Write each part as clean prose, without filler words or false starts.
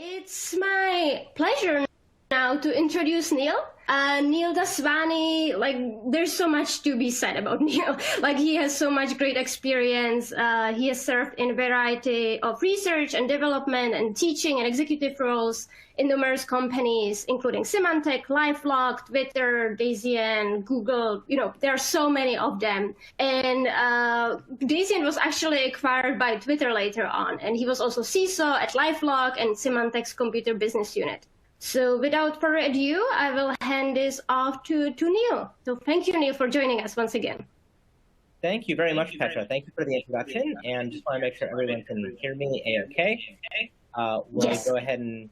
It's my pleasure now to introduce Neil. Neil Daswani, there's so much to be said about Neil. He has so much great experience. He has served in a variety of research and development and teaching and executive roles in numerous companies, including Symantec, LifeLock, Twitter, Daisyen, Google. There are so many of them. And Daisyen was actually acquired by Twitter later on. And he was also CISO at LifeLock and Symantec's computer business unit. So without further ado, I will hand this off to Neil. So thank you, Neil, for joining us once again. Thank you very much, Petra. Thank you for the introduction. And just want to make sure everyone can hear me A-OK. We'll go ahead and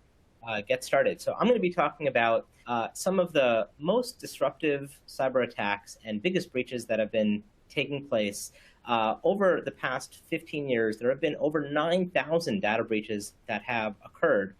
get started. So I'm going to be talking about some of the most disruptive cyber attacks and biggest breaches that have been taking place. Over the past 15 years, there have been over 9,000 data breaches that have occurred.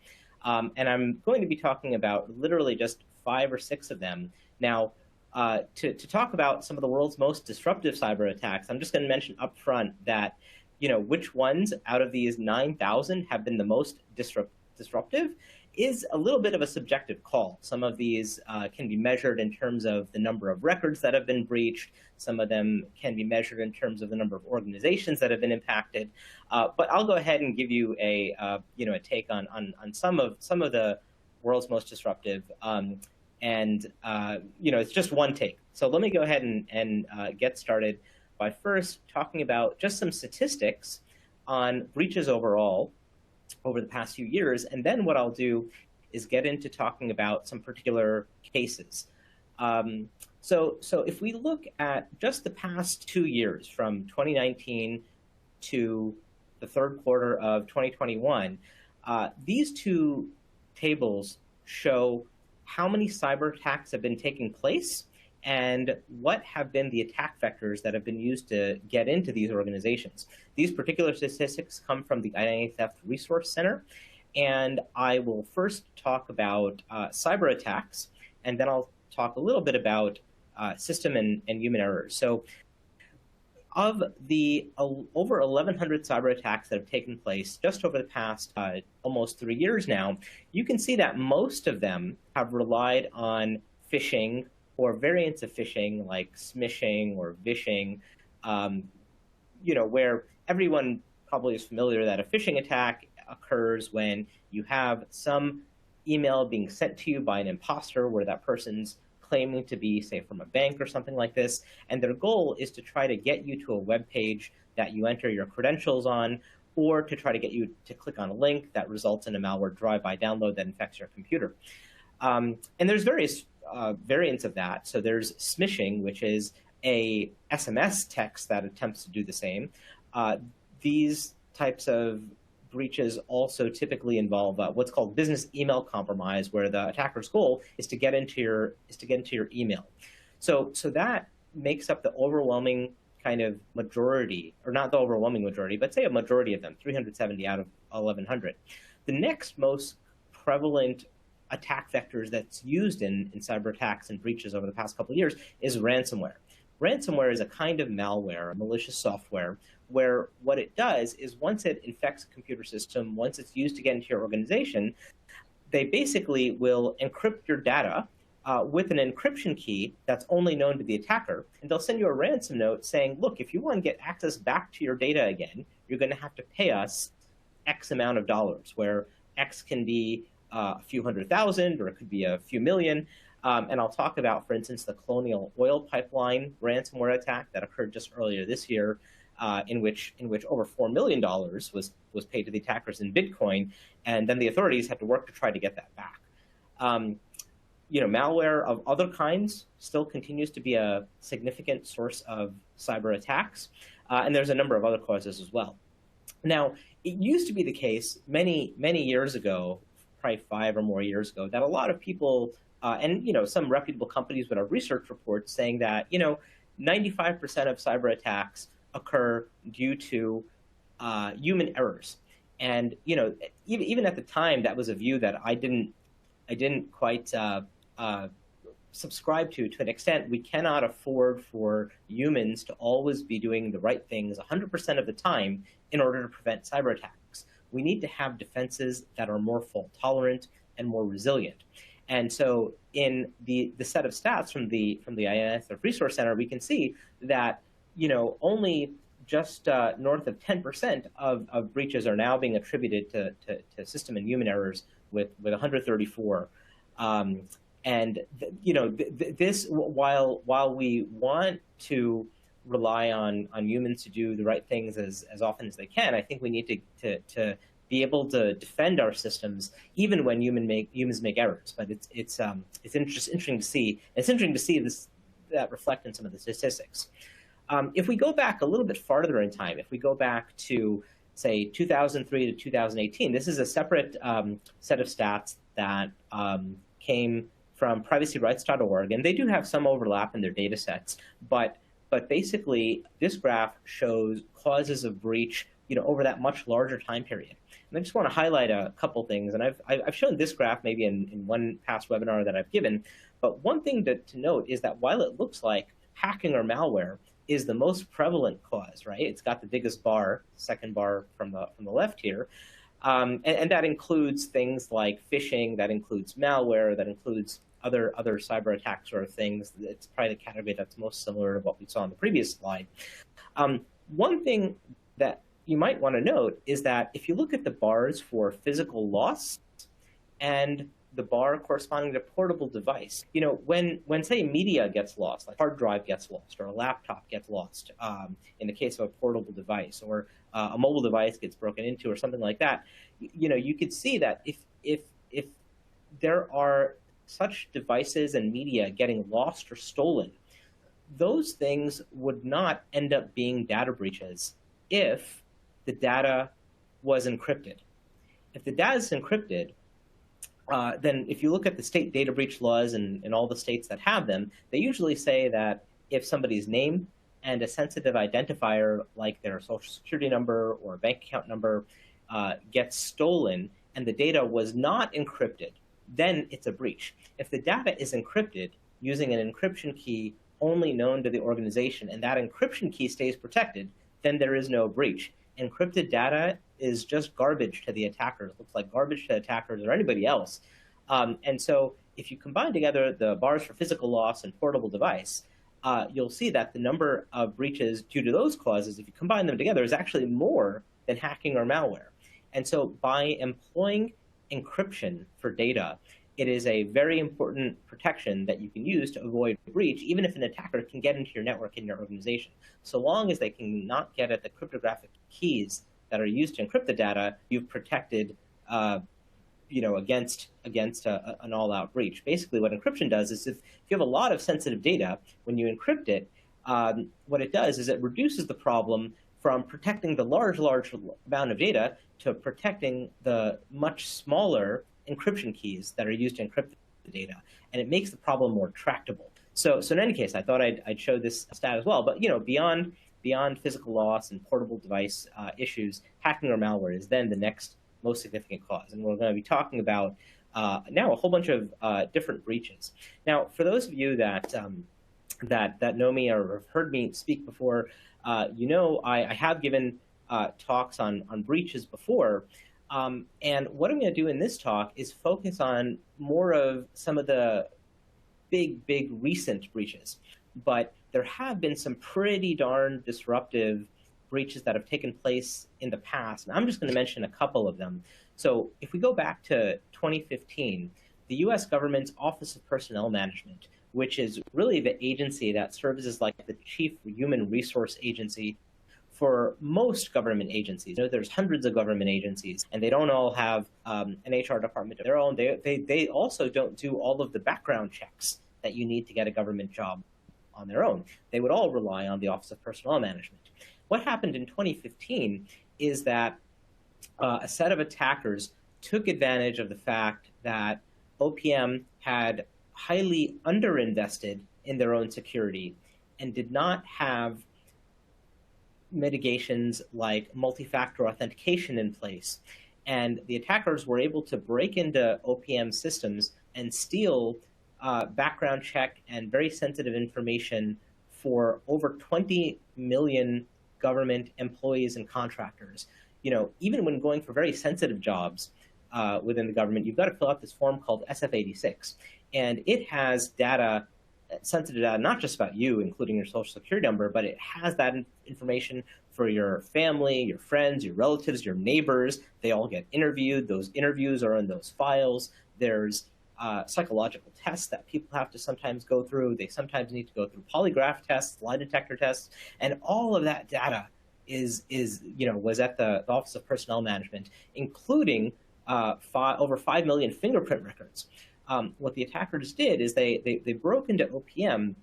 And I'm going to be talking about literally just 5 or 6 of them. Now, to talk about some of the world's most disruptive cyber attacks, I'm just going to mention up front that, which ones out of these 9,000 have been the most disruptive is a little bit of a subjective call. Some of these can be measured in terms of the number of records that have been breached. Some of them can be measured in terms of the number of organizations that have been impacted. But I'll go ahead and give you a take on some of the world's most disruptive. It's just one take. So let me go ahead and get started by first talking about just some statistics on breaches overall over the past few years. And then what I'll do is get into talking about some particular cases. So if we look at just the past 2 years, from 2019 to the third quarter of 2021, these two tables show how many cyber attacks have been taking place and what have been the attack vectors that have been used to get into these organizations. These particular statistics come from the Identity Theft Resource Center, and I will first talk about cyber attacks, and then I'll talk a little bit about system and human errors. So of the over 1,100 cyber attacks that have taken place just over the past almost 3 years now, you can see that most of them have relied on phishing or variants of phishing like smishing or vishing, where everyone probably is familiar that a phishing attack occurs when you have some email being sent to you by an imposter where that person's claiming to be, say, from a bank or something like this, and their goal is to try to get you to a web page that you enter your credentials on, or to try to get you to click on a link that results in a malware drive-by download that infects your computer. And there's various variants of that. So there's smishing, which is a SMS text that attempts to do the same. These types of breaches also typically involve what's called business email compromise, where the attacker's goal is to get into your email. So that makes up the overwhelming kind of majority, or not the overwhelming majority, but say a majority of them, 370 out of 1,100. The next most prevalent attack vectors that's used in cyber attacks and breaches over the past couple of years is ransomware. Ransomware is a kind of malware, malicious software, where what it does is once it infects a computer system, once it's used to get into your organization, they basically will encrypt your data with an encryption key that's only known to the attacker. And they'll send you a ransom note saying, look, if you want to get access back to your data again, you're going to have to pay us X amount of dollars, where X can be a few $100,000, or it could be a few million. And I'll talk about, for instance, the Colonial Pipeline ransomware attack that occurred just earlier this year, in which over $4 million was paid to the attackers in Bitcoin, and then the authorities had to work to try to get that back. Malware of other kinds still continues to be a significant source of cyber attacks, and there's a number of other causes as well. Now, it used to be the case many years ago, probably 5 or more years ago, that a lot of people and some reputable companies would have research reports saying that 95% of cyber attacks occur due to human errors. And even at the time, that was a view that I didn't quite subscribe to an extent. We cannot afford for humans to always be doing the right things 100% of the time in order to prevent cyber attacks. we need to have defenses that are more fault tolerant and more resilient. And so in the set of stats from the INF Resource Center, we can see that, only just north of 10% of breaches are now being attributed to system and human errors, with 134. This, while we want to rely on humans to do the right things as often as they can, I think we need to be able to defend our systems even when humans make errors. But it's interesting to see. It's interesting to see that reflect in some of the statistics. If we go back a little bit farther in time, if we go back to, say, 2003 to 2018, this is a separate set of stats that came from privacyrights.org, and they do have some overlap in their data sets, but basically this graph shows causes of breach over that much larger time period. And I just want to highlight a couple things, and I've shown this graph maybe in one past webinar that I've given, but one thing to note is that while it looks like hacking or malware is the most prevalent cause, right? It's got the biggest bar, second bar from the left here, and that includes things like phishing, that includes malware, that includes other cyber attack sort of things. It's probably the category that's most similar to what we saw on the previous slide. One thing that you might want to note is that if you look at the bars for physical loss and the bar corresponding to portable device, when say media gets lost, like hard drive gets lost or a laptop gets lost, in the case of a portable device, or a mobile device gets broken into or something like that, you could see that if there are such devices and media getting lost or stolen, those things would not end up being data breaches if the data was encrypted. If the data is encrypted, then if you look at the state data breach laws in all the states that have them, they usually say that if somebody's name and a sensitive identifier like their social security number or bank account number gets stolen and the data was not encrypted, then it's a breach. If the data is encrypted using an encryption key only known to the organization and that encryption key stays protected, then there is no breach. Encrypted data is just garbage to the attackers. It looks like garbage to attackers or anybody else. And so if you combine together the bars for physical loss and portable device, you'll see that the number of breaches due to those causes, if you combine them together, is actually more than hacking or malware. And so by employing encryption for data, it is a very important protection that you can use to avoid a breach, even if an attacker can get into your network in your organization. So long as they can not get at the cryptographic keys that are used to encrypt the data, you've protected against an all-out breach. Basically, what encryption does is if you have a lot of sensitive data, when you encrypt it, what it does is it reduces the problem from protecting the large amount of data to protecting the much smaller encryption keys that are used to encrypt the data, and it makes the problem more tractable. So in any case, I thought I'd show this stat as well. But beyond physical loss and portable device issues, hacking or malware is then the next most significant cause, and we're going to be talking about now a whole bunch of different breaches. Now, for those of you that know me or have heard me speak before, I have given talks on breaches before. And what I'm going to do in this talk is focus on more of some of the big recent breaches. But there have been some pretty darn disruptive breaches that have taken place in the past. And I'm just going to mention a couple of them. So if we go back to 2015, the US government's Office of Personnel Management, which is really the agency that serves as like the chief human resource agency for most government agencies. There's hundreds of government agencies, and they don't all have an HR department of their own. They also don't do all of the background checks that you need to get a government job on their own. They would all rely on the Office of Personnel Management. What happened in 2015 is that a set of attackers took advantage of the fact that OPM had highly underinvested in their own security and did not have mitigations like multi-factor authentication in place. And the attackers were able to break into OPM systems and steal background check and very sensitive information for over 20 million government employees and contractors. even when going for very sensitive jobs within the government, you've got to fill out this form called SF-86. And it has data, sensitive data, not just about you, including your social security number, but it has that information for your family, your friends, your relatives, your neighbors. They all get interviewed. Those interviews are in those files. There's psychological tests that people have to sometimes go through. They sometimes need to go through polygraph tests, lie detector tests, and all of that data was at the Office of Personnel Management, including over 5 million fingerprint records. What the attackers did is they broke into OPM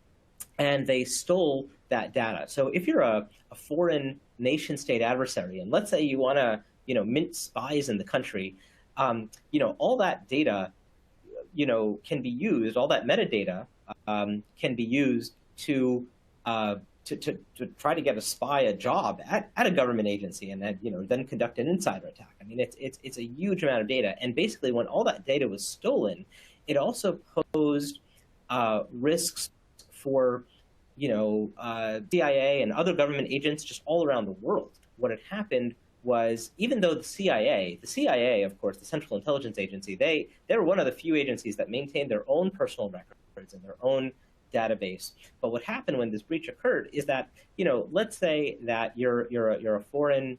and they stole that data. So if you're a foreign nation state adversary, and let's say you want to mint spies in the country, all that data can be used, all that metadata can be used to try to get a spy a job at a government agency, and then conduct an insider attack. I mean, it's a huge amount of data, and basically when all that data was stolen, it also posed risks for CIA and other government agents just all around the world. What had happened was, even though the CIA, of course, the Central Intelligence Agency, they were one of the few agencies that maintained their own personal records and their own database. But what happened when this breach occurred is that, let's say that you're a foreign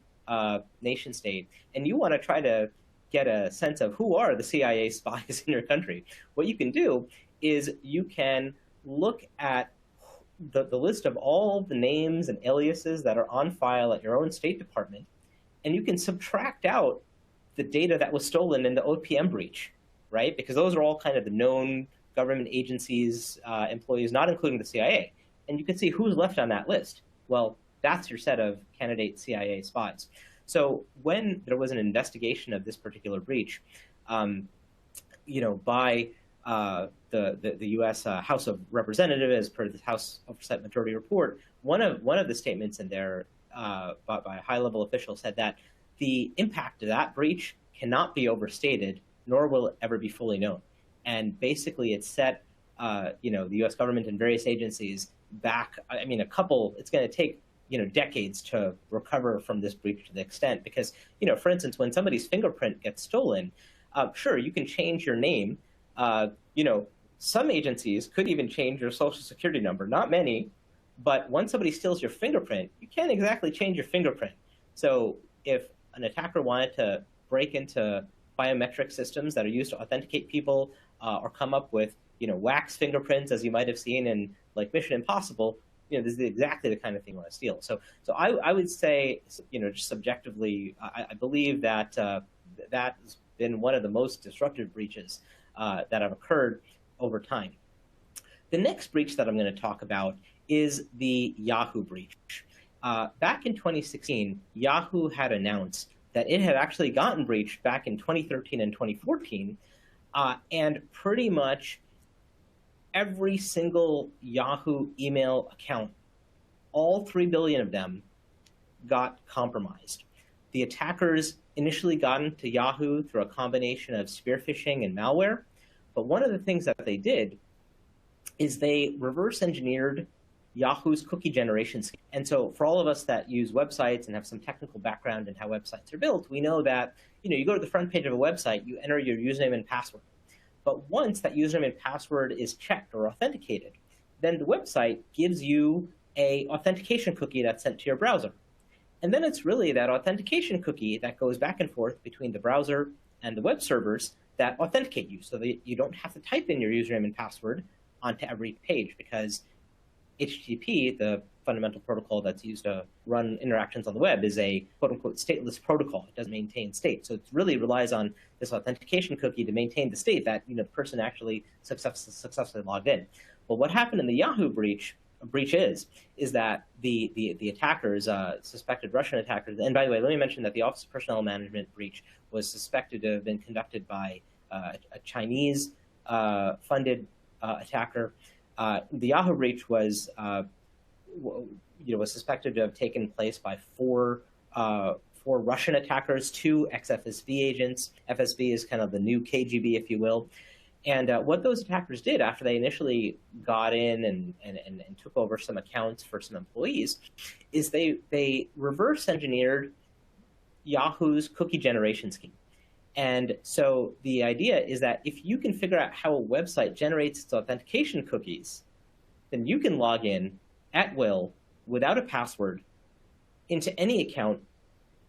nation state and you want to try to get a sense of who are the CIA spies in your country. What you can do is you can look at the list of all the names and aliases that are on file at your own State Department, and you can subtract out the data that was stolen in the OPM breach, right? Because those are all kind of the known government agencies, employees, not including the CIA. And you can see who's left on that list. Well, that's your set of candidate CIA spies. So when there was an investigation of this particular breach, by the U.S. House of Representatives, as per the House Oversight Majority Report, one of the statements in there by a high-level official said that the impact of that breach cannot be overstated, nor will it ever be fully known. And basically, it set the U.S. government and various agencies back. I mean, it's going to take decades to recover from this breach to the extent, because for instance, when somebody's fingerprint gets stolen, sure, you can change your name. Some agencies could even change your social security number. Not many, but once somebody steals your fingerprint, you can't exactly change your fingerprint. So if an attacker wanted to break into biometric systems that are used to authenticate people, or come up with wax fingerprints, as you might have seen in like Mission Impossible, this is exactly the kind of thing you want to steal. So I would say, just subjectively, I believe that that's been one of the most disruptive breaches that have occurred over time. The next breach that I'm going to talk about is the Yahoo breach. Back in 2016, Yahoo had announced that it had actually gotten breached back in 2013 and 2014, and pretty much every single Yahoo email account, all 3 billion of them, got compromised. The attackers initially got into Yahoo through a combination of spear phishing and malware, but one of the things that they did is they reverse engineered Yahoo's cookie generation scheme. And so for all of us that use websites and have some technical background in how websites are built, we know that you go to the front page of a website, you enter your username and password. But once that username and password is checked or authenticated, then the website gives you a authentication cookie that's sent to your browser. And then it's really that authentication cookie that goes back and forth between the browser and the web servers that authenticate you, so that you don't have to type in your username and password onto every page, because HTTP, the fundamental protocol that's used to run interactions on the web, is a quote-unquote stateless protocol. It doesn't maintain state. So it really relies on this authentication cookie to maintain the state that the person actually successfully logged in. But what happened in the Yahoo breach is that the attackers, suspected Russian attackers, and by the way, let me mention that the Office of Personnel Management breach was suspected to have been conducted by a Chinese funded attacker. The Yahoo breach was suspected to have taken place by four Russian attackers, 2 ex-FSB agents. FSB is kind of the new KGB, if you will. And what those attackers did after they initially got in and took over some accounts for some employees is they reverse engineered Yahoo's cookie generation scheme. And so the idea is that if you can figure out how a website generates its authentication cookies, then you can log in at will, without a password, into any account,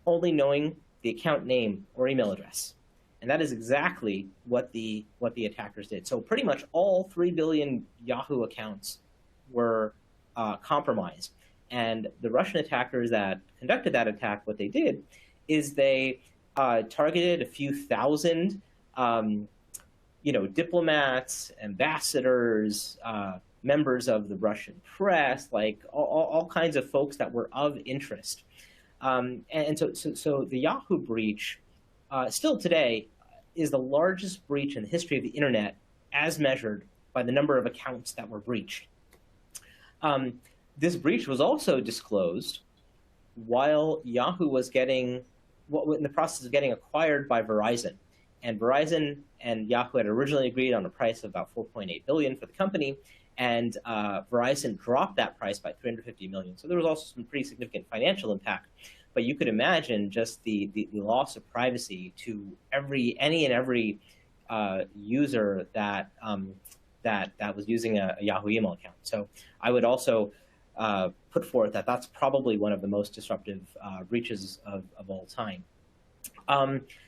only knowing the account name or email address. And that is exactly what the attackers did. So pretty much all 3 billion Yahoo accounts were compromised. And the Russian attackers that conducted that attack, what they did is they targeted a few thousand, diplomats, ambassadors, members of the Russian press, like all kinds of folks that were of interest. And so the Yahoo breach, still today, is the largest breach in the history of the internet, as measured by the number of accounts that were breached. This breach was also disclosed while Yahoo was in the process of getting acquired by Verizon. And Verizon and Yahoo had originally agreed on a price of about $4.8 billion for the company, and Verizon dropped that price by $350 million. So there was also some pretty significant financial impact. But you could imagine just the loss of privacy to any and every user that was using a Yahoo email account. So I would also put forth that that's probably one of the most disruptive breaches of all time.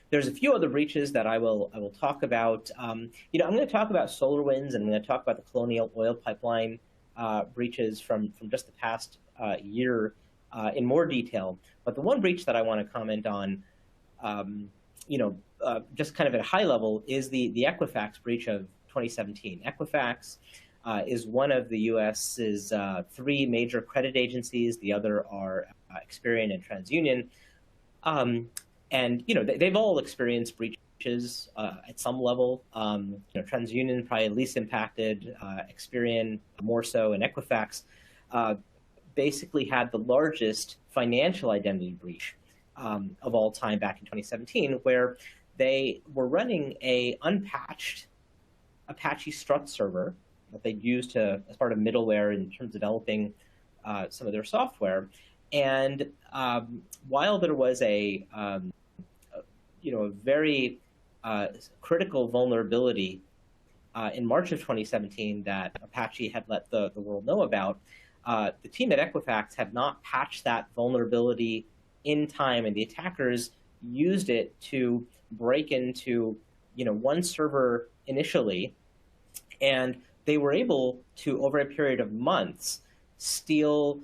There's a few other breaches that I will talk about. I'm going to talk about SolarWinds, and I'm going to talk about the Colonial Oil Pipeline breaches from just the past year in more detail. But the one breach that I want to comment on, just kind of at a high level, is the Equifax breach of 2017. Equifax is one of the U.S.'s 3 major credit agencies. The other are Experian and TransUnion. And they've all experienced breaches at some level. TransUnion probably least impacted, Experian more so, and Equifax basically had the largest financial identity breach of all time back in 2017, where they were running a unpatched Apache Strut server that they'd used as part of middleware in terms of developing some of their software. And while there was a very critical vulnerability in March of 2017 that Apache had let the world know about, the team at Equifax had not patched that vulnerability in time, and the attackers used it to break into one server initially, and they were able to, over a period of months, steal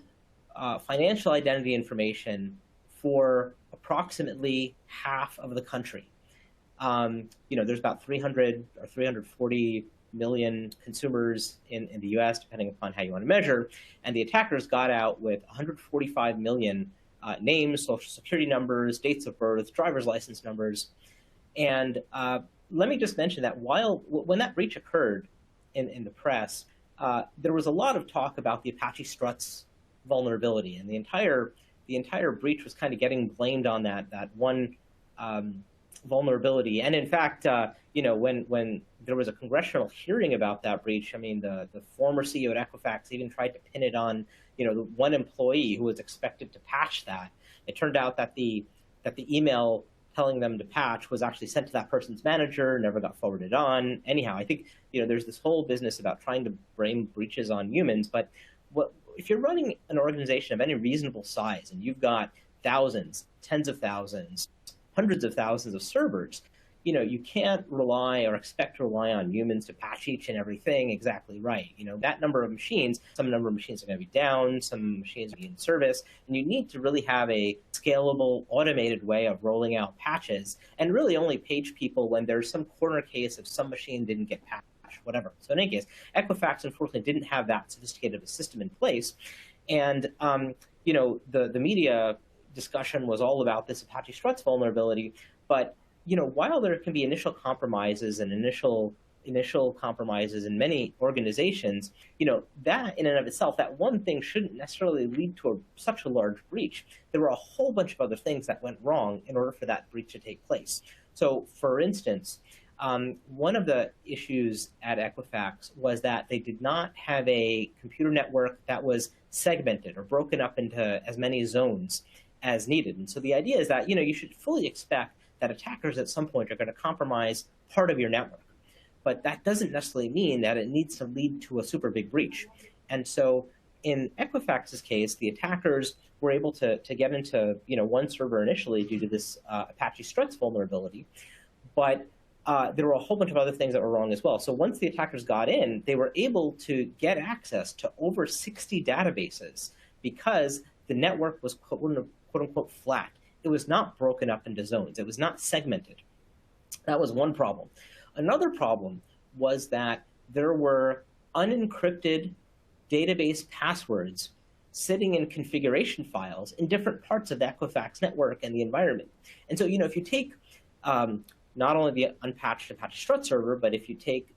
financial identity information for approximately half of the country. There's about 300 or 340 million consumers in the U.S., depending upon how you want to measure, and the attackers got out with 145 million names, social security numbers, dates of birth, driver's license numbers. And let me just mention that when that breach occurred in the press, there was a lot of talk about the Apache Struts vulnerability, and the entire breach was kind of getting blamed on that one vulnerability. And in fact, when there was a congressional hearing about that breach, I mean, the former CEO at Equifax even tried to pin it on, the one employee who was expected to patch that. It turned out that the email telling them to patch was actually sent to that person's manager, never got forwarded on. Anyhow, I think, there's this whole business about trying to blame breaches on humans, but if you're running an organization of any reasonable size and you've got thousands, tens of thousands, hundreds of thousands of servers, you can't rely or expect to rely on humans to patch each and everything exactly right. That number of machines, some number of machines are going to be down, some machines are in service, and you need to really have a scalable, automated way of rolling out patches, and really only page people when there's some corner case of some machine didn't get patched, whatever. So in any case, Equifax, unfortunately, didn't have that sophisticated of a system in place. And, the media discussion was all about this Apache Struts vulnerability. But, while there can be initial compromises and initial compromises in many organizations, that in and of itself, that one thing shouldn't necessarily lead to such a large breach. There were a whole bunch of other things that went wrong in order for that breach to take place. So, for instance, one of the issues at Equifax was that they did not have a computer network that was segmented or broken up into as many zones as needed. And so the idea is that, you should fully expect that attackers at some point are going to compromise part of your network. But that doesn't necessarily mean that it needs to lead to a super big breach. And so in Equifax's case, the attackers were able to get into one server initially due to this Apache Struts vulnerability. But there were a whole bunch of other things that were wrong as well. So once the attackers got in, they were able to get access to over 60 databases because the network was quote unquote flat. It was not broken up into zones. It was not segmented. That was one problem. Another problem was that there were unencrypted database passwords sitting in configuration files in different parts of the Equifax network and the environment. And so, if you take not only the unpatched Apache Strut server, but if you take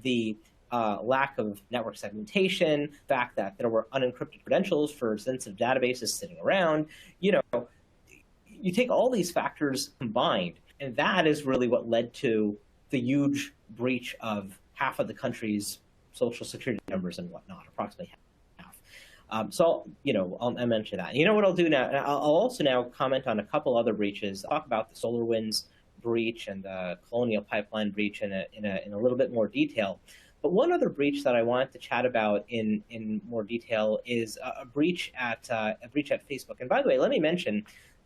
the lack of network segmentation, the fact that there were unencrypted credentials for sensitive databases sitting around, you take all these factors combined, and that is really what led to the huge breach of half of the country's social security numbers and whatnot, approximately half. So, I'll mention that. You know what I'll do now? I'll also now comment on a couple other breaches. I'll talk about the SolarWinds breach and the Colonial Pipeline breach in a little bit more detail. But one other breach that I wanted to chat about in more detail is a breach at Facebook. And by the way, let me mention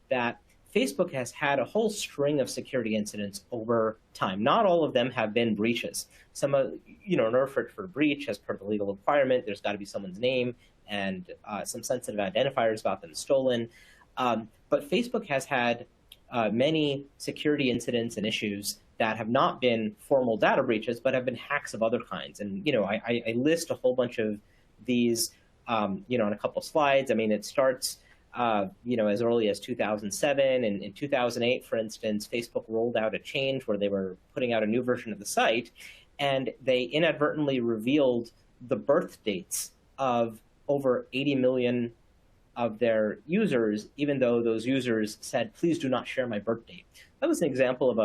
that Facebook has had a whole string of security incidents over time. Not all of them have been breaches. Some of, in order for a breach, as per the legal requirement, there's got to be someone's name and some sensitive identifiers about them stolen. But Facebook has had many security incidents and issues that have not been formal data breaches, but have been hacks of other kinds. And, I list a whole bunch of these, on a couple slides. I mean, it starts as early as 2007. And in 2008, for instance, Facebook rolled out a change where they were putting out a new version of the site, and they inadvertently revealed the birth dates of over 80 million of their users, even though those users said, "Please do not share my birth date." That was an example of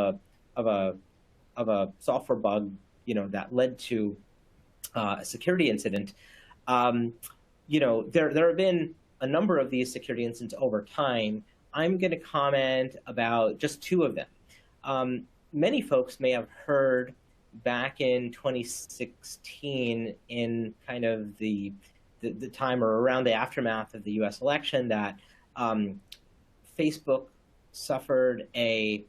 a software bug, that led to a security incident. There have been a number of these security incidents over time. I'm going to comment about just two of them. Many folks may have heard back in 2016, in kind of the time or around the aftermath of the U.S. election, that Facebook suffered a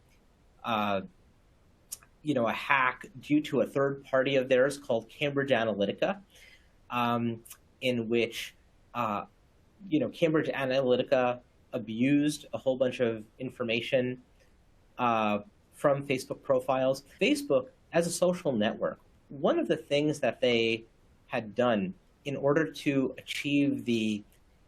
hack due to a third party of theirs called Cambridge Analytica, in which Cambridge Analytica abused a whole bunch of information from Facebook profiles. Facebook, as a social network, one of the things that they had done in order to achieve the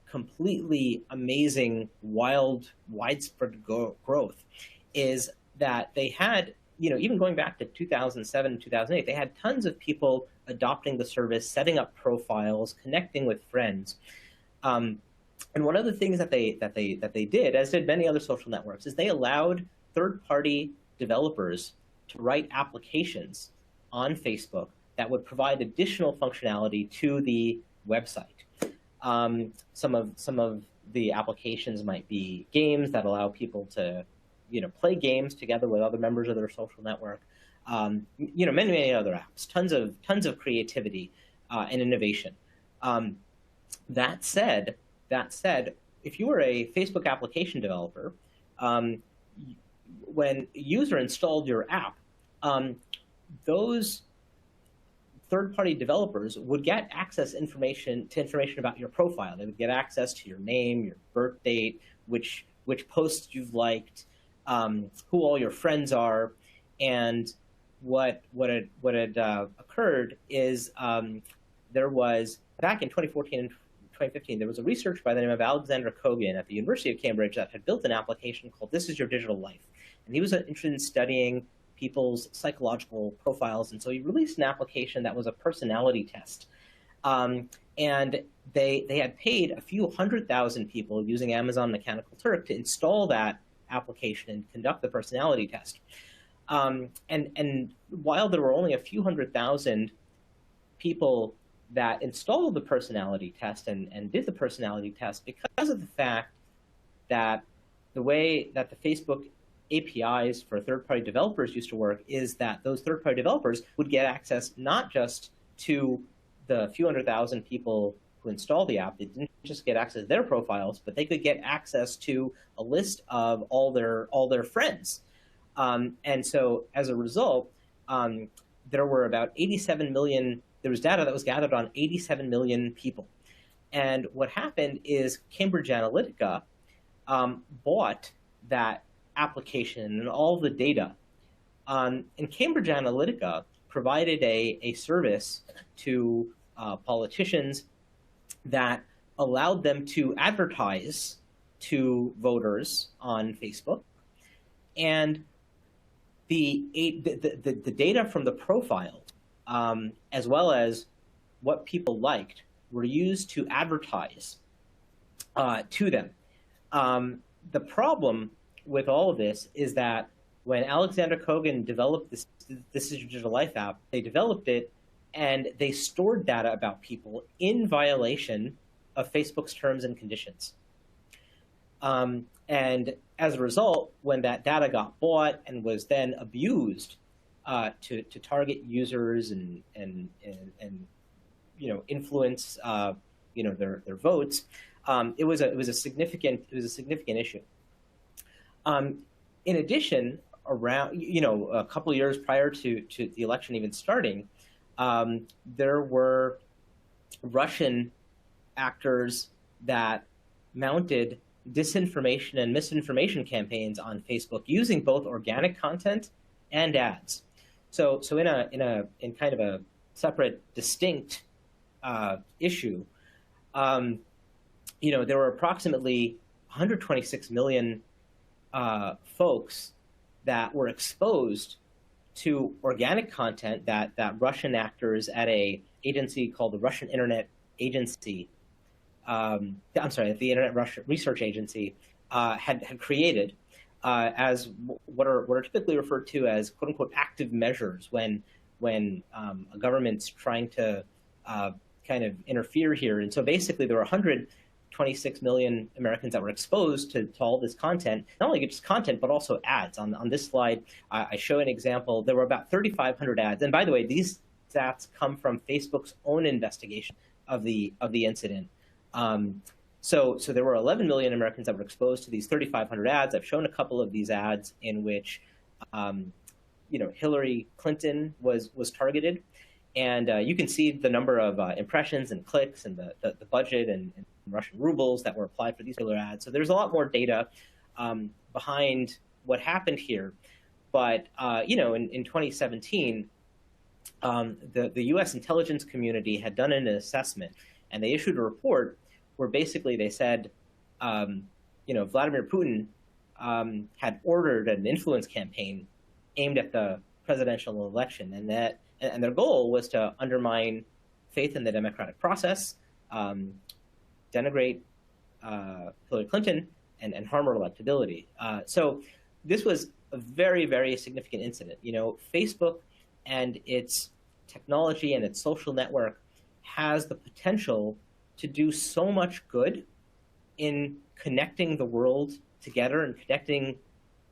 completely amazing, widespread growth is that they had, even going back to 2007 and 2008, they had tons of people adopting the service, setting up profiles, connecting with friends. And one of the things that they did, as did many other social networks, is they allowed third-party developers to write applications on Facebook that would provide additional functionality to the website. Some of the applications might be games that allow people to, play games together with other members of their social network. Many other apps. Tons of creativity and innovation. That said, if you were a Facebook application developer, when a user installed your app, those third-party developers would get access to information about your profile. They would get access to your name, your birth date, which posts you've liked, who all your friends are, and what had occurred is there was, back in 2014 and 2015, there was a researcher by the name of Alexander Kogan at the University of Cambridge that had built an application called This Is Your Digital Life. And he was interested in studying people's psychological profiles, and so he released an application that was a personality test. And they had paid a few 100,000 people using Amazon Mechanical Turk to install that application and conduct the personality test. And while there were only a few 100,000 people that installed the personality test and did the personality test, because of the fact that the way that the Facebook APIs for third-party developers used to work is that those third-party developers would get access not just to the few 100,000 people who install the app. They didn't just get access to their profiles, but they could get access to a list of all their friends. And so as a result, there were about 87 million, there was data that was gathered on 87 million people. And what happened is Cambridge Analytica bought that application and all the data. And Cambridge Analytica provided a service to politicians that allowed them to advertise to voters on Facebook. And the data from the profile, as well as what people liked, were used to advertise to them. The problem with all of this is that when Alexander Kogan developed this Is Your Digital Life app, they developed it and they stored data about people in violation of Facebook's terms and conditions. And as a result, when that data got bought and was then abused to target users and influence their votes, it was a significant issue. In addition, around a couple of years prior to the election even starting, there were Russian actors that mounted disinformation and misinformation campaigns on Facebook using both organic content and ads. So in kind of a separate, distinct issue, there were approximately 126 million folks that were exposed to organic content that Russian actors at a agency called the Russian Internet Agency, the Internet Research Agency, had created as what are typically referred to as "quote unquote" active measures when a government's trying to kind of interfere here. And so basically, there were 126 million Americans that were exposed to all this content, not only just content, but also ads. On this slide, I show an example. There were about 3,500 ads. And by the way, these stats come from Facebook's own investigation of the incident. So there were 11 million Americans that were exposed to these 3,500 ads. I've shown a couple of these ads in which, Hillary Clinton was targeted. And you can see the number of impressions and clicks and the budget and Russian rubles that were applied for these particular ads. So there's a lot more data behind what happened here. But, in 2017, the U.S. intelligence community had done an assessment, and they issued a report where basically they said, Vladimir Putin had ordered an influence campaign aimed at the presidential election, and their goal was to undermine faith in the democratic process, denigrate Hillary Clinton, and harm her electability. So this was a very, very significant incident. Facebook and its technology and its social network has the potential to do so much good in connecting the world together and connecting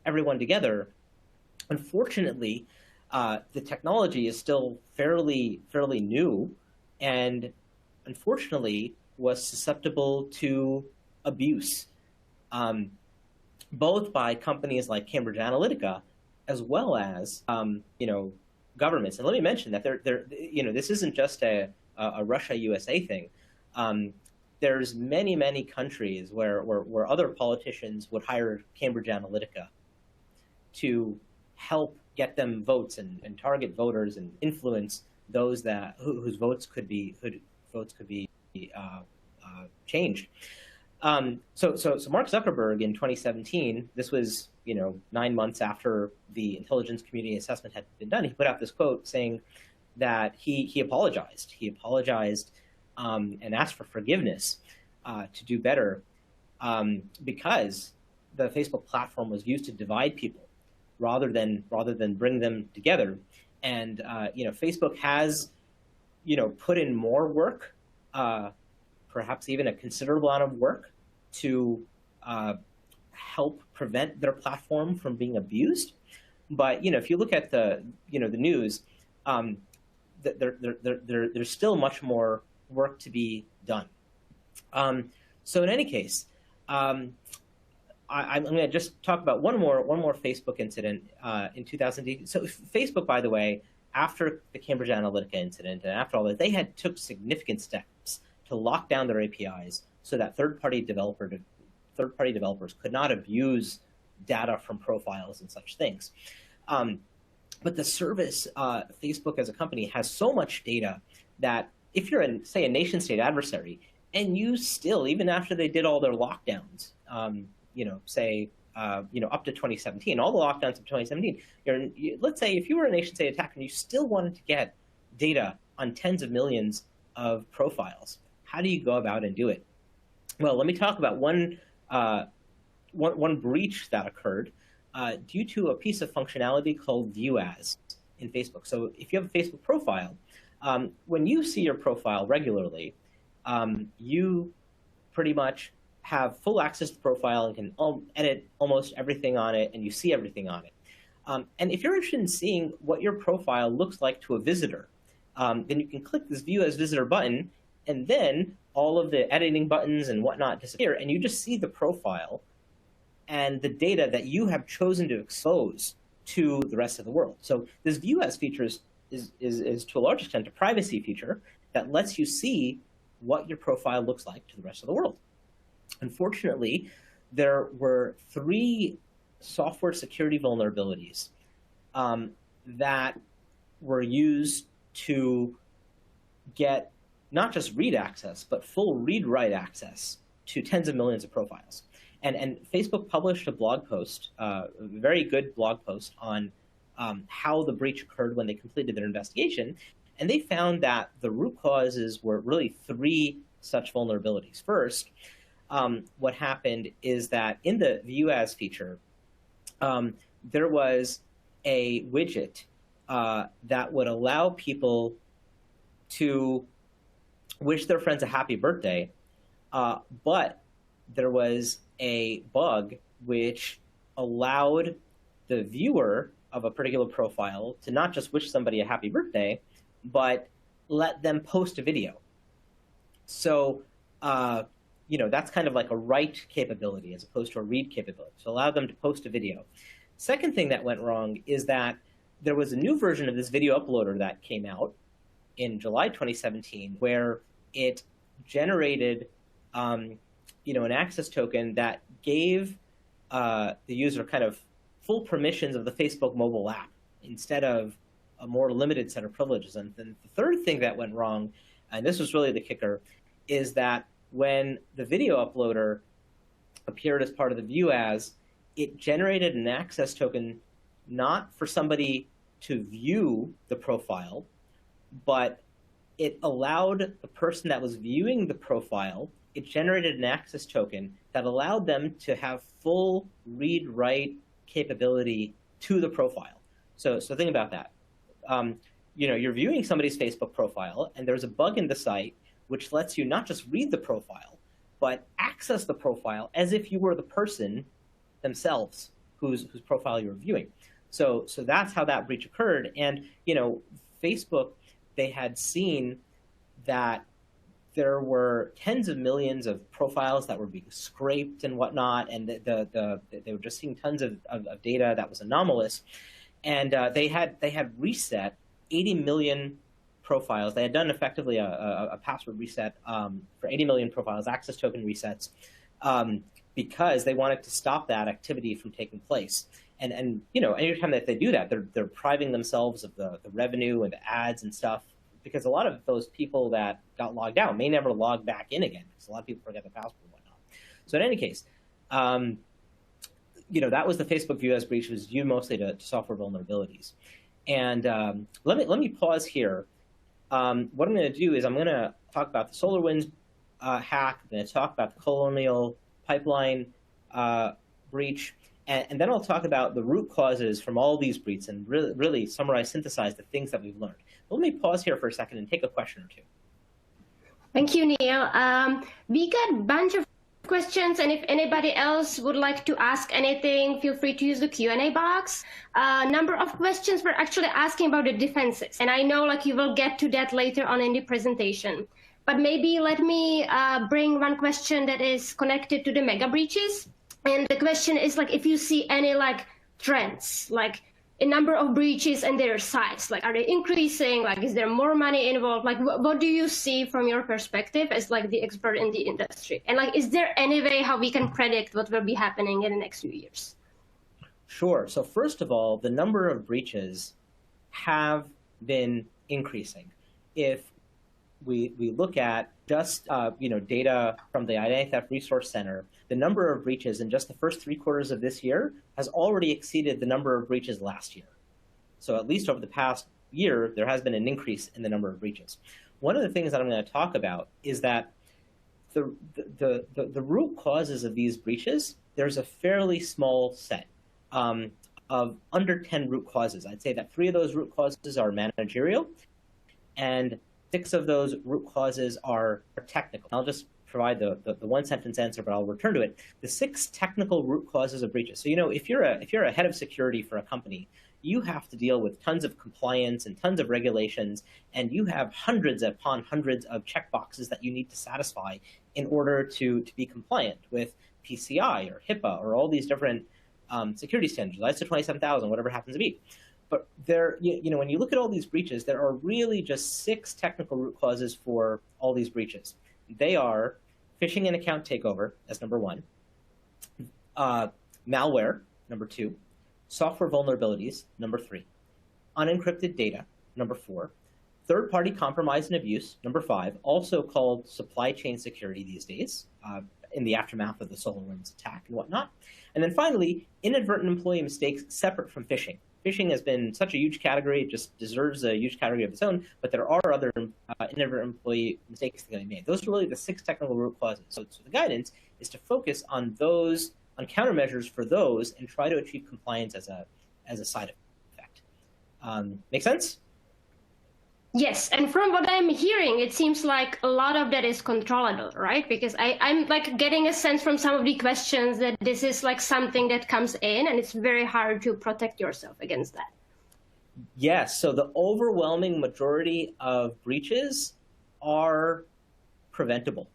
everyone together. Unfortunately, the technology is still fairly new, and unfortunately was susceptible to abuse, both by companies like Cambridge Analytica, as well as governments. And let me mention that this isn't just a Russia-USA thing. There's many countries where other politicians would hire Cambridge Analytica to help get them votes and target voters and influence those whose votes could be changed. So Mark Zuckerberg in 2017, this was 9 months after the intelligence community assessment had been done, he put out this quote saying that he apologized. He apologized and asked for forgiveness to do better because the Facebook platform was used to divide people rather than bring them together. And Facebook has put in more work, perhaps even a considerable amount of work, to help prevent their platform from being abused. But if you look at the the news, there's still much more work to be done. So in any case, I'm going to just talk about one more Facebook incident in 2018. So Facebook, by the way, after the Cambridge Analytica incident and after all that, they took significant steps to lock down their APIs so that third-party developers could not abuse data from profiles and such things. But the service, Facebook as a company, has so much data that if you're, say, a nation-state adversary, and you still, even after they did all their lockdowns, say, up to 2017, all the lockdowns of 2017, let's say if you were a nation-state attacker and you still wanted to get data on tens of millions of profiles, how do you go about and do it? Well, let me talk about one breach that occurred due to a piece of functionality called View As in Facebook. So if you have a Facebook profile, when you see your profile regularly, you pretty much have full access to the profile and can edit almost everything on it, and you see everything on it. And if you're interested in seeing what your profile looks like to a visitor, then you can click this View As Visitor button, and then all of the editing buttons and whatnot disappear, and you just see the profile and the data that you have chosen to expose to the rest of the world. So this View As feature is to a large extent a privacy feature that lets you see what your profile looks like to the rest of the world. Unfortunately, there were 3 software security vulnerabilities that were used to get not just read access, but full read-write access to tens of millions of profiles. And Facebook published a blog post, a very good blog post on how the breach occurred when they completed their investigation. And they found that the root causes were really 3 such vulnerabilities. First, what happened is that in the View As feature, there was a widget that would allow people to wish their friends a happy birthday, but there was a bug which allowed the viewer of a particular profile to not just wish somebody a happy birthday, but let them post a video. So, that's kind of like a write capability as opposed to a read capability. So allow them to post a video. Second thing that went wrong is that there was a new version of this video uploader that came out in July 2017, where it generated an access token that gave the user kind of full permissions of the Facebook mobile app instead of a more limited set of privileges. And then the third thing that went wrong, and this was really the kicker, is that when the video uploader appeared as part of the View As, it generated an access token not for somebody to view the profile, but it allowed the person that was viewing the profile, it generated an access token that allowed them to have full read-write capability to the profile. So think about that. You're viewing somebody's Facebook profile, and there's a bug in the site which lets you not just read the profile, but access the profile as if you were the person themselves whose profile you're viewing. So that's how that breach occurred. And Facebook, they had seen that there were tens of millions of profiles that were being scraped and whatnot, and they were just seeing tons of data that was anomalous. And they had reset 80 million profiles. They had done effectively a password reset for 80 million profiles, access token resets, because they wanted to stop that activity from taking place. And anytime that they do that, they're priving themselves of the revenue and the ads and stuff, because a lot of those people that got logged out may never log back in again, because a lot of people forget the password and whatnot. So in any case, that was the Facebook View As breach. It was due mostly to software vulnerabilities. And let me pause here. What I'm going to do is I'm going to talk about the SolarWinds hack. I'm going to talk about the Colonial Pipeline breach. And then I'll talk about the root causes from all these breaches and really summarize, synthesize the things that we've learned. Let me pause here for a second and take a question or two. Thank you, Neil. We got a bunch of questions, and if anybody else would like to ask anything, feel free to use the Q&A box. A number of questions were actually asking about the defenses, and I know like you will get to that later on in the presentation. But maybe let me bring one question that is connected to the mega breaches. And the question is like if you see any like trends, like a number of breaches and their size, like are they increasing, like is there more money involved, like what do you see from your perspective as like the expert in the industry, and like is there any way how we can predict what will be happening in the next few years? Sure. So first of all, the number of breaches have been increasing. If we look at just data from the Identity Theft Resource Center, the number of breaches in just the first 3 quarters of this year has already exceeded the number of breaches last year. So at least over the past year, there has been an increase in the number of breaches. One of the things that I'm going to talk about is that the root causes of these breaches, there's a fairly small set of under 10 root causes. I'd say that 3 of those root causes are managerial, and 6 of those root causes are technical. I'll just provide the one-sentence answer, but I'll return to it. The 6 technical root causes of breaches. So, if you're a head of security for a company, you have to deal with tons of compliance and tons of regulations, and you have hundreds upon hundreds of checkboxes that you need to satisfy in order to be compliant with PCI or HIPAA or all these different security standards, ISO 27000, whatever it happens to be. But there, when you look at all these breaches, there are really just 6 technical root causes for all these breaches. They are phishing and account takeover as number 1, malware, number 2, software vulnerabilities, number 3, unencrypted data, number 4, third-party compromise and abuse, number 5, also called supply chain security these days, in the aftermath of the SolarWinds attack and whatnot. And then finally, inadvertent employee mistakes separate from phishing. Phishing has been such a huge category, it just deserves a huge category of its own, but there are other inadvertent employee mistakes that can be made. Those are really the 6 technical root causes. So the guidance is to focus on those, on countermeasures for those, and try to achieve compliance as a side effect. Make sense? Yes, and from what I'm hearing, it seems like a lot of that is controllable, right? Because I'm like getting a sense from some of the questions that this is like something that comes in and it's very hard to protect yourself against that. Yes, so the overwhelming majority of breaches are preventable.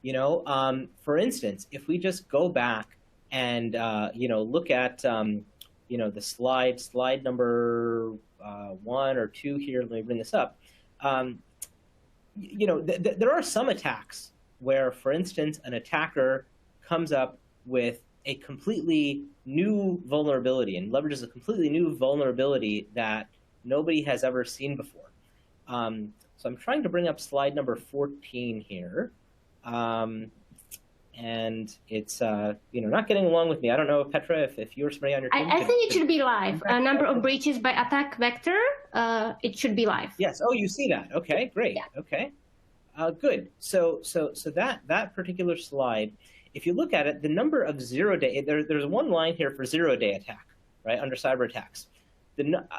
For instance, if we just go back and look at the slide number 1 or 2 here. Let me bring this up. There are some attacks where, for instance, an attacker comes up with a completely new vulnerability and leverages a completely new vulnerability that nobody has ever seen before. So I'm trying to bring up slide number 14 here. And it's not getting along with me. I don't know, Petra, if you or somebody on your team. I think it should be live. A number of breaches by attack vector. It should be live. Yes. Oh, you see that? Okay, great. Yeah. Okay, good. So that particular slide, if you look at it, the number of zero-day, there's one line here for zero-day attack, right, under cyber attacks.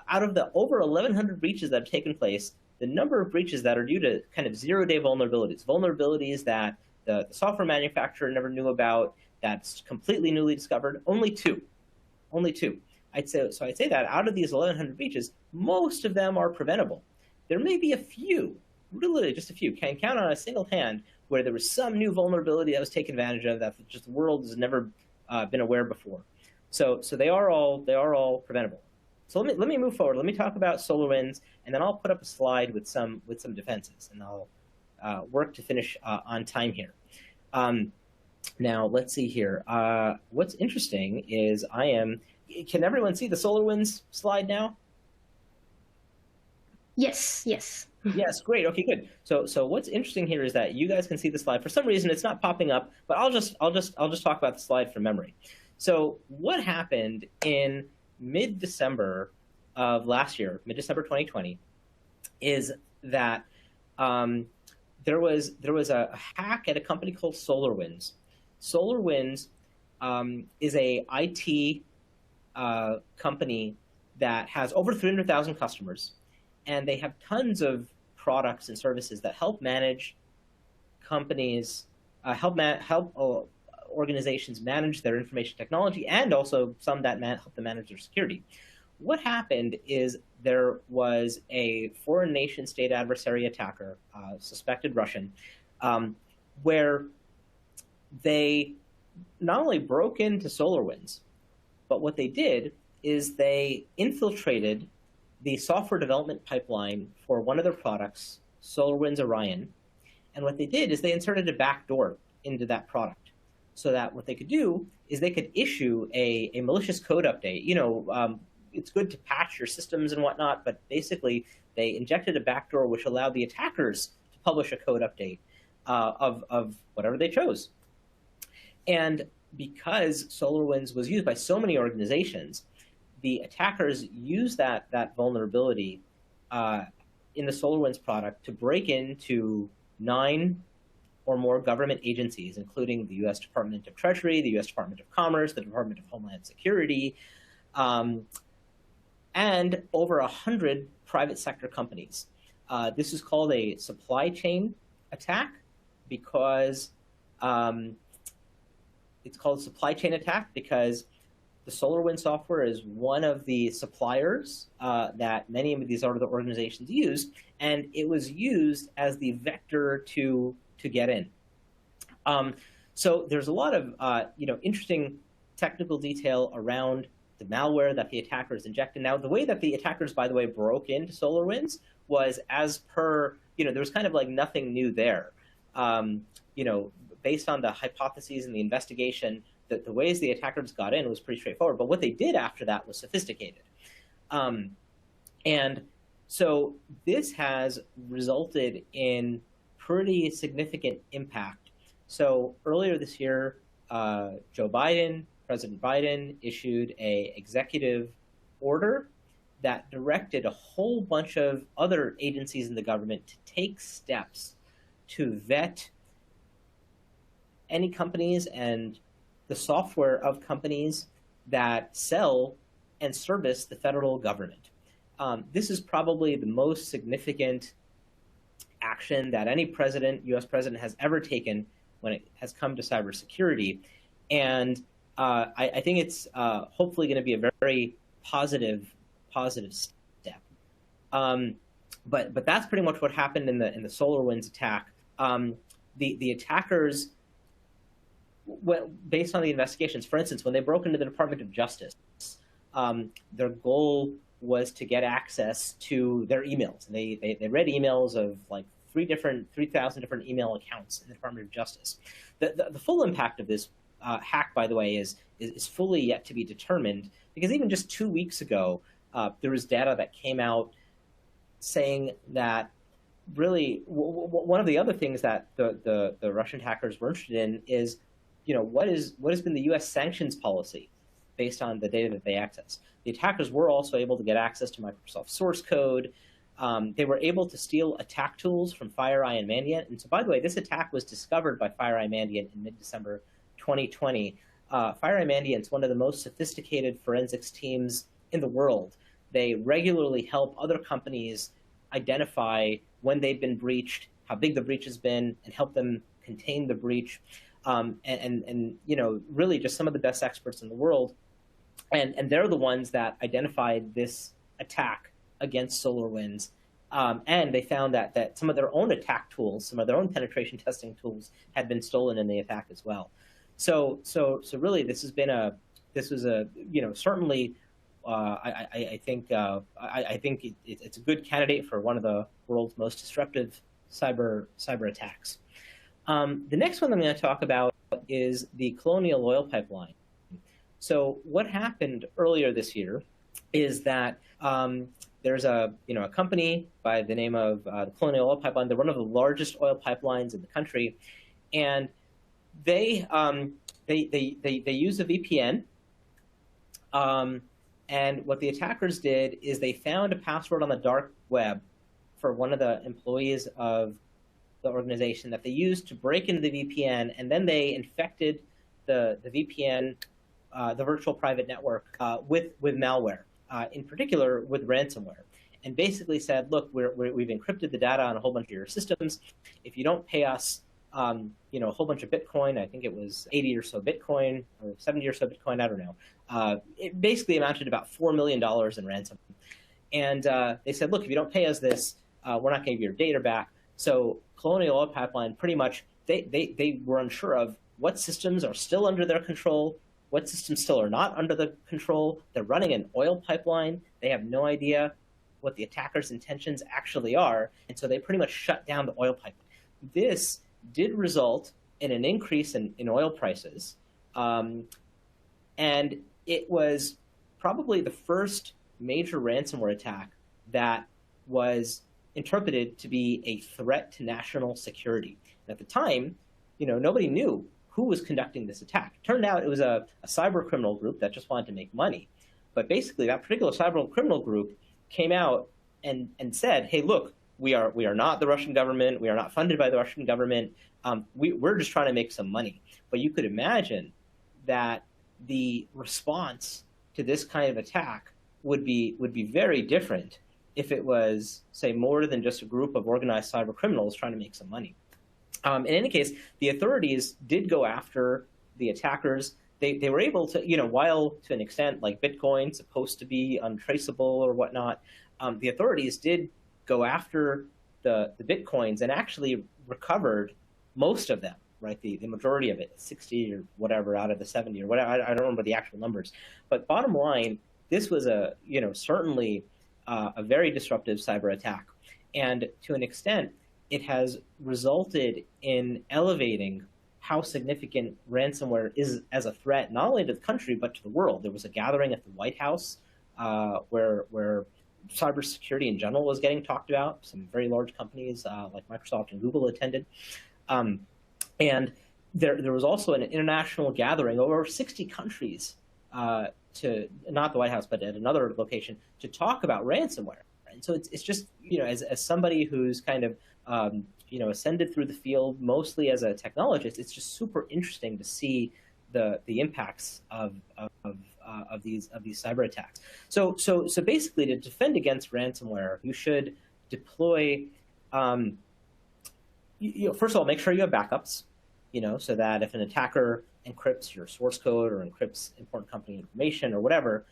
Out of the over 1,100 breaches that have taken place, the number of breaches that are due to kind of zero-day vulnerabilities that the software manufacturer never knew about, that's completely newly discovered, only 2. I'd say that out of these 1,100 breaches, most of them are preventable. There may be a few, really just a few, can count on a single hand, where there was some new vulnerability that was taken advantage of that just the world has never been aware before. So they are all preventable. So let me move forward. Let me talk about SolarWinds, and then I'll put up a slide with some defenses, and I'll work to finish on time here. Now, let's see here. What's interesting is can everyone see the SolarWinds slide now? Yes. Yes, great. Okay, good. So what's interesting here is that you guys can see the slide. For some reason, it's not popping up, but I'll just talk about the slide from memory. So what happened in mid-December of last year, mid-December 2020, is that there was a hack at a company called SolarWinds. SolarWinds is a IT company that has over 300,000 customers, and they have tons of products and services that help manage companies, help organizations manage their information technology, and also some that help them manage their security. What happened is there was a foreign nation state adversary attacker, suspected Russian, where they not only broke into SolarWinds, but what they did is they infiltrated the software development pipeline for one of their products, SolarWinds Orion. And what they did is they inserted a backdoor into that product so that what they could do is they could issue a malicious code update. It's good to patch your systems and whatnot, but basically they injected a backdoor which allowed the attackers to publish a code update of whatever they chose. And because SolarWinds was used by so many organizations, the attackers used that vulnerability in the SolarWinds product to break into 9 or more government agencies, including the U.S. Department of Treasury, the U.S. Department of Commerce, the Department of Homeland Security, and over 100 private sector companies. This is called a supply chain attack because it's called supply chain attack because the SolarWinds software is one of the suppliers that many of these other organizations use, and it was used as the vector to get in. So there's a lot of interesting technical detail around the malware that the attackers injected. Now, the way that the attackers, by the way, broke into SolarWinds was as per, there was kind of like nothing new there. Based on the hypotheses and the investigation, the ways the attackers got in was pretty straightforward. But what they did after that was sophisticated. And so this has resulted in pretty significant impact. So earlier this year, President Biden issued an executive order that directed a whole bunch of other agencies in the government to take steps to vet any companies and the software of companies that sell and service the federal government. This is probably the most significant action that any president, U.S. president, has ever taken when it has come to cybersecurity. And I think it's hopefully going to be a very positive step. But that's pretty much what happened in the SolarWinds attack. The attackers, based on the investigations, for instance, when they broke into the Department of Justice, their goal was to get access to their emails. And they read emails of like 3,000 different email accounts in the Department of Justice. The full impact of this hack, by the way, is fully yet to be determined, because even just 2 weeks ago, there was data that came out saying that really one of the other things that the Russian hackers were interested in is, what has been the U.S. sanctions policy based on the data that they access. The attackers were also able to get access to Microsoft source code. They were able to steal attack tools from FireEye and Mandiant. And so, by the way, this attack was discovered by FireEye Mandiant in mid-December 2020. FireEye Mandiant is one of the most sophisticated forensics teams in the world. They regularly help other companies identify when they've been breached, how big the breach has been, and help them contain the breach. And really just some of the best experts in the world. And they're the ones that identified this attack against SolarWinds. And they found that some of their own attack tools, some of their own penetration testing tools had been stolen in the attack as well. So really this was certainly, I think it's a good candidate for one of the world's most disruptive cyber attacks. The next one I'm going to talk about is the Colonial Oil Pipeline. So what happened earlier this year is that there's a company by the name of the Colonial Oil Pipeline. They're one of the largest oil pipelines in the country, and they use a VPN. And what the attackers did is they found a password on the dark web for one of the employees of the organization that they used to break into the VPN, and then they infected the VPN, the virtual private network, with malware, in particular with ransomware, and basically said, look, we've encrypted the data on a whole bunch of your systems. If you don't pay us a whole bunch of Bitcoin. I think it was 80 or so Bitcoin or 70 or so Bitcoin. I don't know. It basically amounted to about $4 million in ransom. And they said, look, if you don't pay us this, we're not going to give you your data back. So Colonial Pipeline pretty much, they were unsure of what systems are still under their control, what systems still are not under the control. They're running an oil pipeline. They have no idea what the attackers' intentions actually are. And so they pretty much shut down the oil pipeline. This did result in an increase in oil prices. And it was probably the first major ransomware attack that was interpreted to be a threat to national security. And at the time, nobody knew who was conducting this attack. It turned out it was a cyber criminal group that just wanted to make money. But basically, that particular cyber criminal group came out and said, hey, look, we are not the Russian government. We are not funded by the Russian government. We're just trying to make some money. But you could imagine that the response to this kind of attack would be very different if it was, say, more than just a group of organized cyber criminals trying to make some money. In any case, the authorities did go after the attackers. They were able to, while to an extent, like Bitcoin, supposed to be untraceable or whatnot, the authorities did go after the Bitcoins and actually recovered most of them, right? The majority of it, 60 or whatever out of the 70 or whatever. I don't remember the actual numbers. But bottom line, this was certainly a very disruptive cyber attack. And to an extent, it has resulted in elevating how significant ransomware is as a threat, not only to the country, but to the world. There was a gathering at the White House where cybersecurity in general was getting talked about. Some very large companies like Microsoft and Google attended. And there was also an international gathering over 60 countries to, not the White House, but at another location, to talk about ransomware. And so it's just, as somebody who's kind of, ascended through the field mostly as a technologist, it's just super interesting to see the impacts of these cyber attacks. So basically, to defend against ransomware, you should deploy. First of all, make sure you have backups. So that if an attacker encrypts your source code or encrypts important company information or whatever,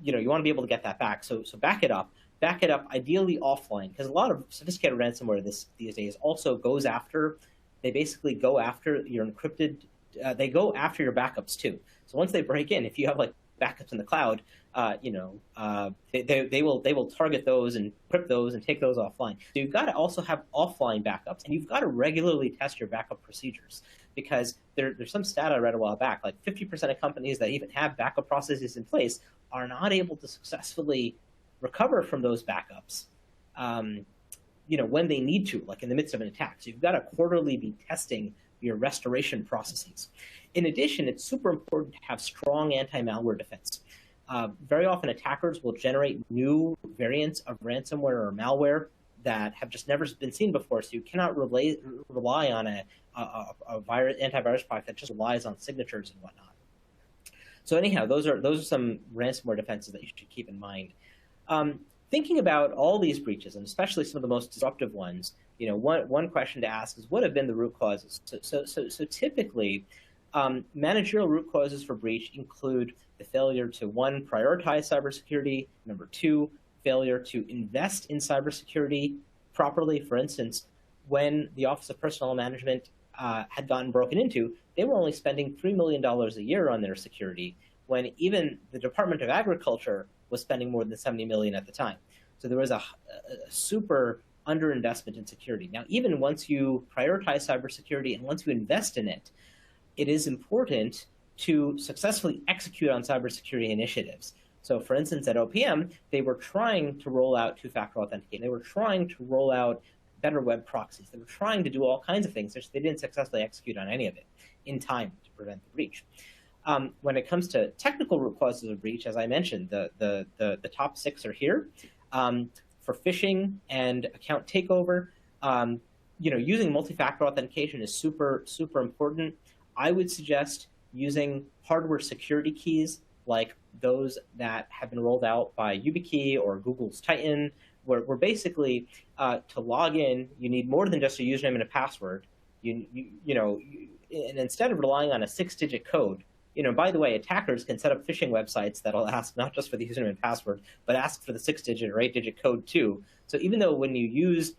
you want to be able to get that back. So back it up. Back it up, ideally offline, because a lot of sophisticated ransomware these days also goes after, they basically go after your encrypted, they go after your backups too. So once they break in, if you have like backups in the cloud, they will target those and encrypt those and take those offline. So you've got to also have offline backups, and you've got to regularly test your backup procedures, because there's some stat I read a while back, like 50% of companies that even have backup processes in place are not able to successfully recover from those backups, when they need to, like in the midst of an attack. So you've got to quarterly be testing your restoration processes. In addition, it's super important to have strong anti-malware defense. Very often, attackers will generate new variants of ransomware or malware that have just never been seen before. So you cannot rely on a antivirus product that just relies on signatures and whatnot. So anyhow, those are some ransomware defenses that you should keep in mind. Thinking about all these breaches, and especially some of the most disruptive ones, one question to ask is, what have been the root causes? So typically, managerial root causes for breach include the failure to, one, prioritize cybersecurity, number two, failure to invest in cybersecurity properly. For instance, when the Office of Personnel Management had gotten broken into, they were only spending $3 million a year on their security, when even the Department of Agriculture was spending more than $70 million at the time. So there was a super underinvestment in security. Now, even once you prioritize cybersecurity and once you invest in it, it is important to successfully execute on cybersecurity initiatives. So for instance, at OPM, they were trying to roll out two-factor authentication. They were trying to roll out better web proxies. They were trying to do all kinds of things. They didn't successfully execute on any of it in time to prevent the breach. When it comes to technical root causes of breach, as I mentioned, the top 6 are here. For phishing and account takeover, using multi-factor authentication is super, super important. I would suggest using hardware security keys like those that have been rolled out by YubiKey or Google's Titan, where basically to log in, you need more than just a username and a password. and instead of relying on a 6-digit code, by the way, attackers can set up phishing websites that'll ask not just for the username and password, but ask for the 6-digit or 8-digit code too. So even though when you use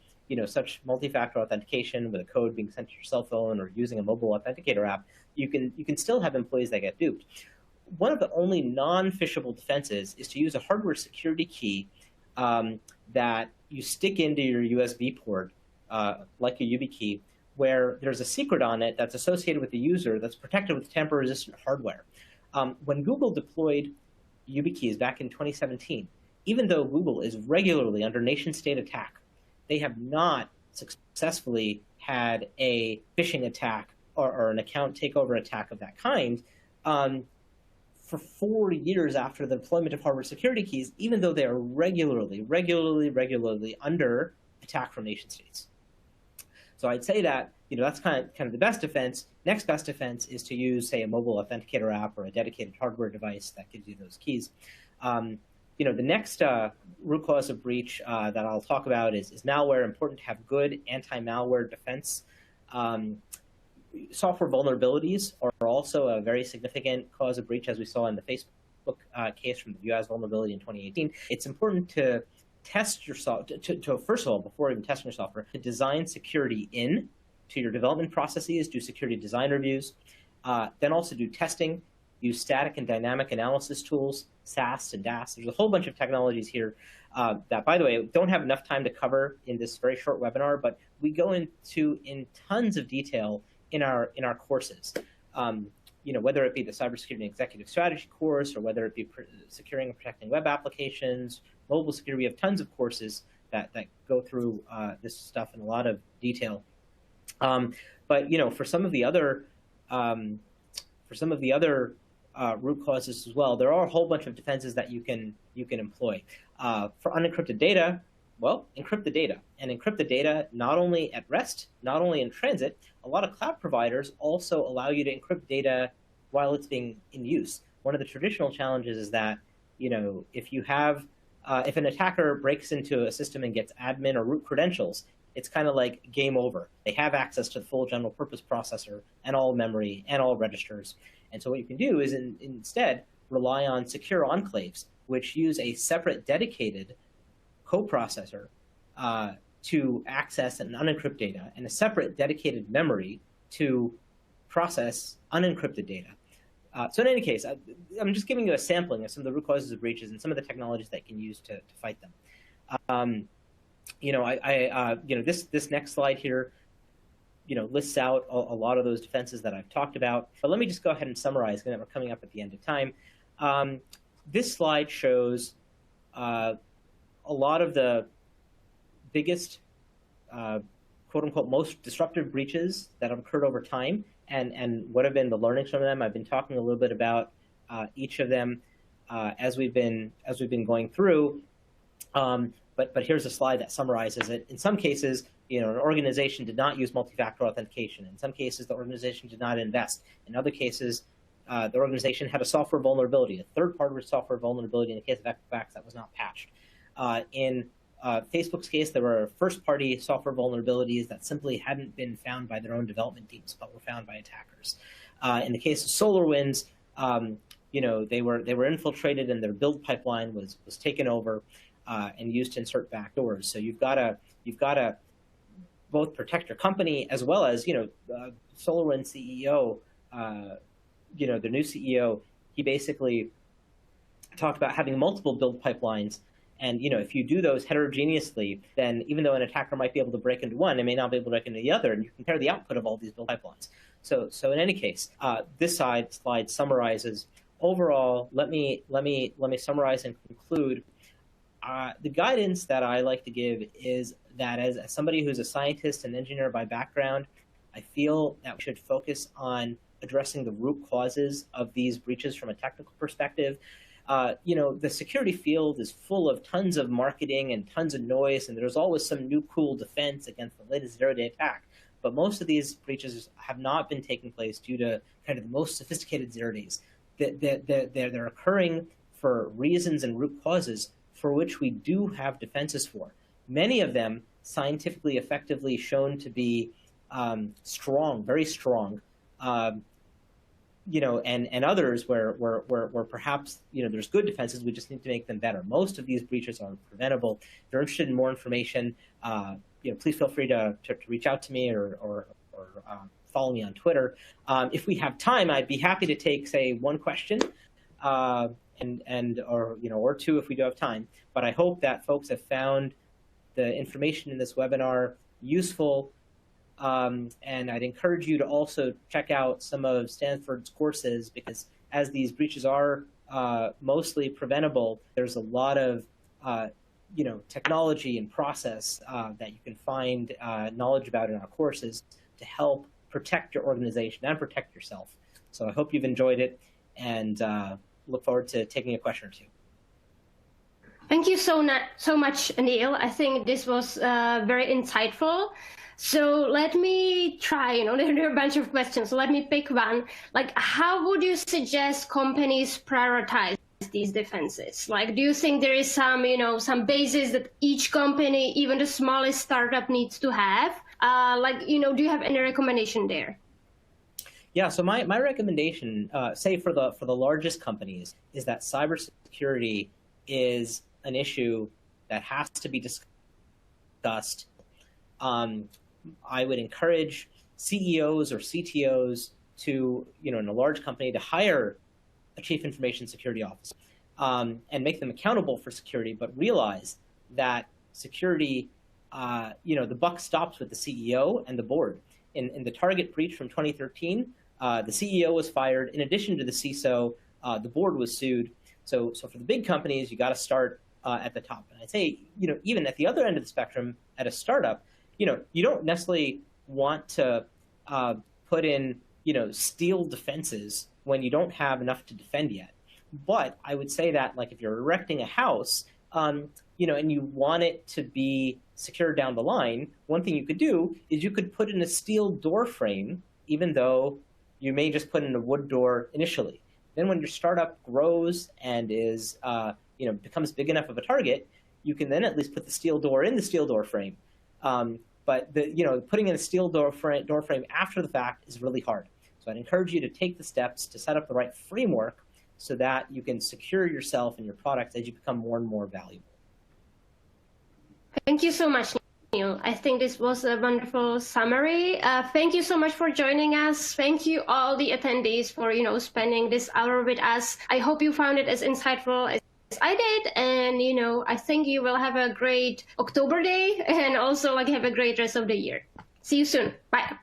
such multi-factor authentication with a code being sent to your cell phone or using a mobile authenticator app, you can still have employees that get duped. One of the only non-phishable defenses is to use a hardware security key that you stick into your USB port, like a YubiKey, where there's a secret on it that's associated with the user that's protected with tamper-resistant hardware. When Google deployed YubiKeys back in 2017, even though Google is regularly under nation-state attack, they have not successfully had a phishing attack or an account takeover attack of that kind for 4 years after the deployment of hardware security keys, even though they are regularly under attack from nation states. So I'd say that that's kind of the best defense. Next best defense is to use, say, a mobile authenticator app or a dedicated hardware device that gives you those keys. The next root cause of breach that I'll talk about is malware. Important to have good anti-malware defense. Software vulnerabilities are also a very significant cause of breach, as we saw in the Facebook case from the US vulnerability in 2018. It's important to test your software, first of all, before even testing your software, to design security to your development processes, do security design reviews, then also do testing, use static and dynamic analysis tools, SAS and DAS. There's a whole bunch of technologies here that, by the way, don't have enough time to cover in this very short webinar, but we go into in tons of detail in our courses. Whether it be the Cybersecurity Executive Strategy course, or whether it be securing and protecting web applications, mobile security, we have tons of courses that go through this stuff in a lot of detail. But for some of the other root causes as well, there are a whole bunch of defenses that you can employ. For unencrypted data, well, encrypt the data, and encrypt the data not only at rest, not only in transit. A lot of cloud providers also allow you to encrypt data while it's being in use. One of the traditional challenges is that if an attacker breaks into a system and gets admin or root credentials, it's kind of like game over. They have access to the full general purpose processor and all memory and all registers. And so what you can do is instead rely on secure enclaves, which use a separate dedicated coprocessor to access and unencrypt data, and a separate dedicated memory to process unencrypted data. So in any case, I'm just giving you a sampling of some of the root causes of breaches and some of the technologies that you can use to fight them. This next slide here, lists out a lot of those defenses that I've talked about. But let me just go ahead and summarize, given that we're coming up at the end of time. This slide shows a lot of the biggest, quote unquote, most disruptive breaches that have occurred over time, and what have been the learnings from them. I've been talking a little bit about each of them as we've been going through. But here's a slide that summarizes it. In some cases, an organization did not use multi-factor authentication. In some cases, the organization did not invest. In other cases, the organization had a software vulnerability, a third-party software vulnerability. In the case of Equifax, that was not patched. In Facebook's case, there were first-party software vulnerabilities that simply hadn't been found by their own development teams, but were found by attackers. In the case of SolarWinds, they were infiltrated, and their build pipeline was taken over and used to insert backdoors. So you've got to both protect your company as well as SolarWinds CEO. The new CEO, he basically talked about having multiple build pipelines. And if you do those heterogeneously, then even though an attacker might be able to break into one, it may not be able to break into the other, and you compare the output of all these build pipelines. So in any case, this slide summarizes overall. Let me summarize and conclude. The guidance that I like to give is that as somebody who's a scientist and engineer by background, I feel that we should focus on addressing the root causes of these breaches from a technical perspective. The security field is full of tons of marketing and tons of noise, and there's always some new cool defense against the latest zero-day attack. But most of these breaches have not been taking place due to kind of the most sophisticated zero days. They're occurring for reasons and root causes for which we do have defenses for. Many of them scientifically effectively shown to be strong, very strong. And others where perhaps there's good defenses. We just need to make them better. Most of these breaches are preventable. If you're interested in more information, please feel free to reach out to me or follow me on Twitter. If we have time, I'd be happy to take, say, one question, or two if we do have time. But I hope that folks have found the information in this webinar useful. And I'd encourage you to also check out some of Stanford's courses, because as these breaches are mostly preventable, there's a lot of technology and process that you can find knowledge about in our courses to help protect your organization and protect yourself. So I hope you've enjoyed it, and look forward to taking a question or two. Thank you so much, Neil. I think this was very insightful. So let me try, there are a bunch of questions, so let me pick one. Like, how would you suggest companies prioritize these defenses? Like, do you think there is some, some basis that each company, even the smallest startup, needs to have? Do you have any recommendation there? Yeah, so my recommendation, say for the largest companies, is that cybersecurity is an issue that has to be discussed. I would encourage CEOs or CTOs to, in a large company, to hire a chief information security officer and make them accountable for security, but realize that security, the buck stops with the CEO and the board. In the Target breach from 2013, the CEO was fired. In addition to the CISO, the board was sued. So for the big companies, you got to start at the top. And I'd say, even at the other end of the spectrum, at a startup, you don't necessarily want to put in, steel defenses when you don't have enough to defend yet. But I would say that, like, if you're erecting a house, and you want it to be secure down the line, one thing you could do is you could put in a steel door frame, even though you may just put in a wood door initially. Then when your startup grows and is, becomes big enough of a target, you can then at least put the steel door in the steel door frame. But putting in a steel door frame after the fact is really hard. So I'd encourage you to take the steps to set up the right framework so that you can secure yourself and your products as you become more and more valuable. Thank you so much, Neil. I think this was a wonderful summary. Thank you so much for joining us. Thank you all the attendees for spending this hour with us. I hope you found it as insightful as I did, and I think you will have a great October Day, and also have a great rest of the year. See you soon. Bye.